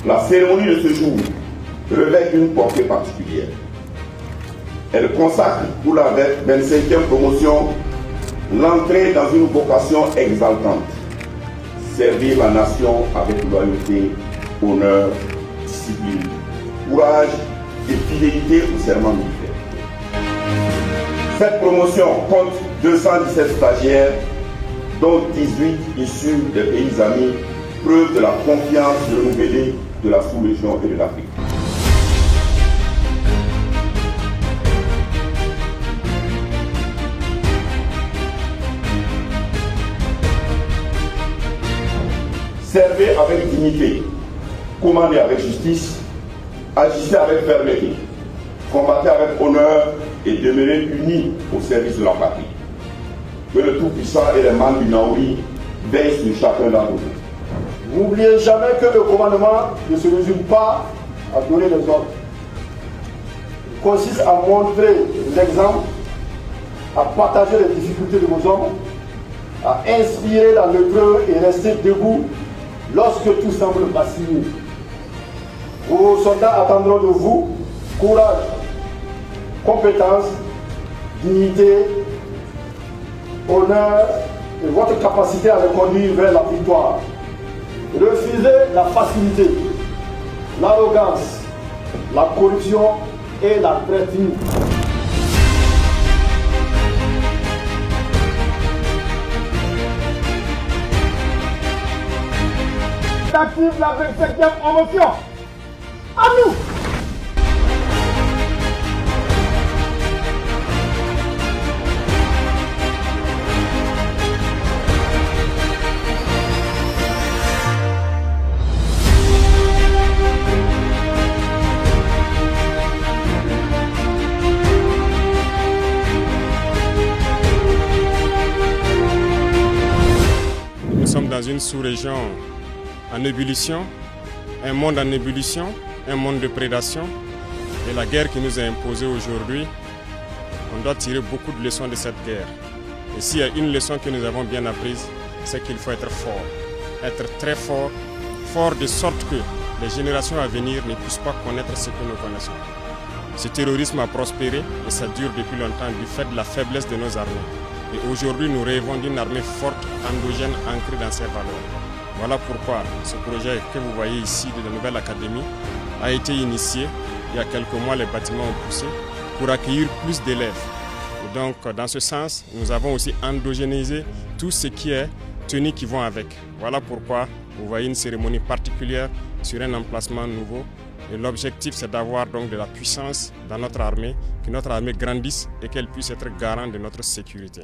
La cérémonie de ce jour revêt une portée particulière. Elle consacre pour la 25e promotion l'entrée dans une vocation exaltante. Servir la nation avec loyauté, honneur, discipline, courage et fidélité au serment militaire. Cette promotion compte 217 stagiaires, dont 18 issus des pays amis, preuve de la confiance renouvelée de la sous-région et de l'Afrique. Servez avec dignité, commandez avec justice, agissez avec fermeté, combattez avec honneur et demeurez unis au service de la patrie. Que le Tout-Puissant et les membres du Naouri veillent sur chacun d'entre vous. N'oubliez jamais que le commandement ne se résume pas à donner des ordres. Il consiste à montrer l'exemple, à partager les difficultés de vos hommes, à inspirer la neutreur et rester debout lorsque tout semble vaciller. Vos soldats attendront de vous courage, compétence, dignité, honneur et votre capacité à les conduire vers la victoire. Refusez la facilité, l'arrogance, la corruption et la traîtrise. Active la 25e promotion. À nous! Nous sommes dans une sous-région en ébullition, un monde en ébullition, un monde de prédation. Et la guerre qui nous est imposée aujourd'hui, on doit tirer beaucoup de leçons de cette guerre. Et s'il y a une leçon que nous avons bien apprise, c'est qu'il faut être fort. Être très fort, fort de sorte que les générations à venir ne puissent pas connaître ce que nous connaissons. Ce terrorisme a prospéré et ça dure depuis longtemps du fait de la faiblesse de nos armées. Et aujourd'hui, nous rêvons d'une armée forte, endogène, ancrée dans ses valeurs. Voilà pourquoi ce projet que vous voyez ici de la nouvelle académie a été initié. Il y a quelques mois, les bâtiments ont poussé pour accueillir plus d'élèves. Et donc, dans ce sens, nous avons aussi endogénisé tout ce qui est tenue qui vont avec. Voilà pourquoi vous voyez une cérémonie particulière sur un emplacement nouveau. Et l'objectif, c'est d'avoir donc de la puissance dans notre armée, que notre armée grandisse et qu'elle puisse être garant de notre sécurité.